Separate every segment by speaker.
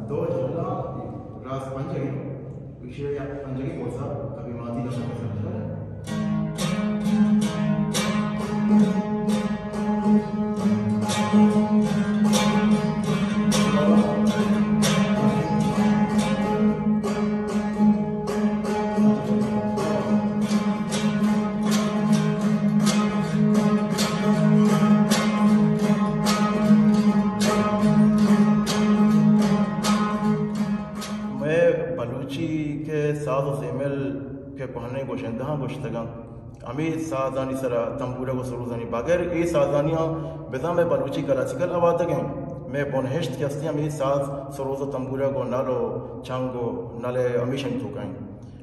Speaker 1: दो झल्ला रास पंजगी विषय या पंजगी कोसा अभिमाती का शब्द समझा बलूची के साज सेमल के पढ़ने को शंदा गोश्तगा अमीर साजानी सरा तंबूरा को सरूजानी बगैर ये साजानियाँ बेदा में बलूची क्लासिकल आवाज़ हैं मैं बोनहेश्त के अस्तियाँ में साज सरोज तंबूरा को नालो चांगो नाले अमीशन तो कहीं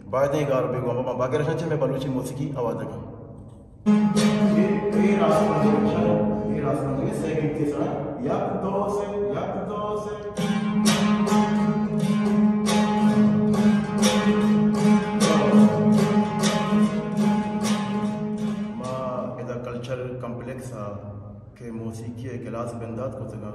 Speaker 1: बाद में गार बेगो मामा बगैर हंचे में बलूची मौसीकी आवाज़ हैं ये रास्ता में से कितने सारा याक दो से कम्प्लेक्स के मौसीकी क्लास बंदात को तगा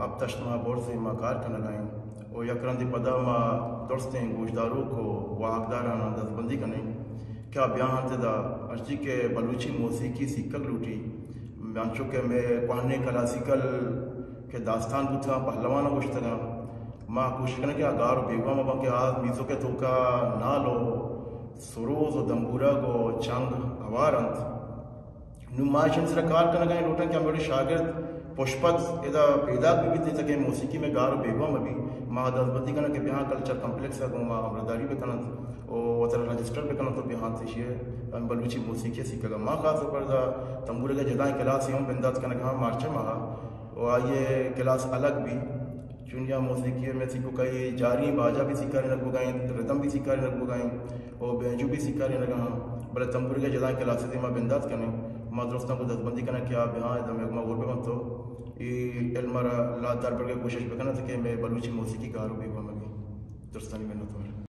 Speaker 1: अब तश्मा बोर्ड से मकार का लगाएं और यकरंदी पदा माँ दोस्तें गोशदारों को वाकदाराना दस्तबंदी करें क्या बयान तदा अर्जी के बलूची मौसीकी सिक्कल लूटी मानचो के मैं पढ़ने क्लासिकल के दास्तान बुथा पहलवाना गोश्तगा माँ कोशिश करने के आगार बेगवा माँ के आज मीज़ों के धोखा ना लो सरोज और दम्बूरा को चंग हवारंत नुमाइशन सरकार का लगाए लोटा क्या मेरे शागिर्द पुष्पक इधर पैदा भी दे सके मौसीकी में गार बेगवा में भी माँ दसबंदी करना के बिहार कल्चर कम्प्लेक्स है माँ अमरदारी पे करना और तरह रजिस्टर पे करना तो बिहार से ये बलूची मौसीकी सीखेगा माँ खास तौर पर तंबूरे के जदाएं क्लास यूँ बिंदास करना कहा मार्च माह और ये क्लास अलग भी चुनिया मौसीकी में सीखो कई जारी बाजा भी सीखा रहे लगो गए रिदम भी सीखा रहे लगो गए और बेंजू भी सीखा रहे लगा बड़े तंबूरे के जदाएं क्लास से माँ बिंदास करने माँ दोस्तों को दस्तबंदी करना क्या यहाँ एकदम मैं और पे मत तो ये एलमरा लादार पर कोशिश करना था कि मैं बलूची मौसीकी का आरोपी हुआ मैं दोस्तानी में न तो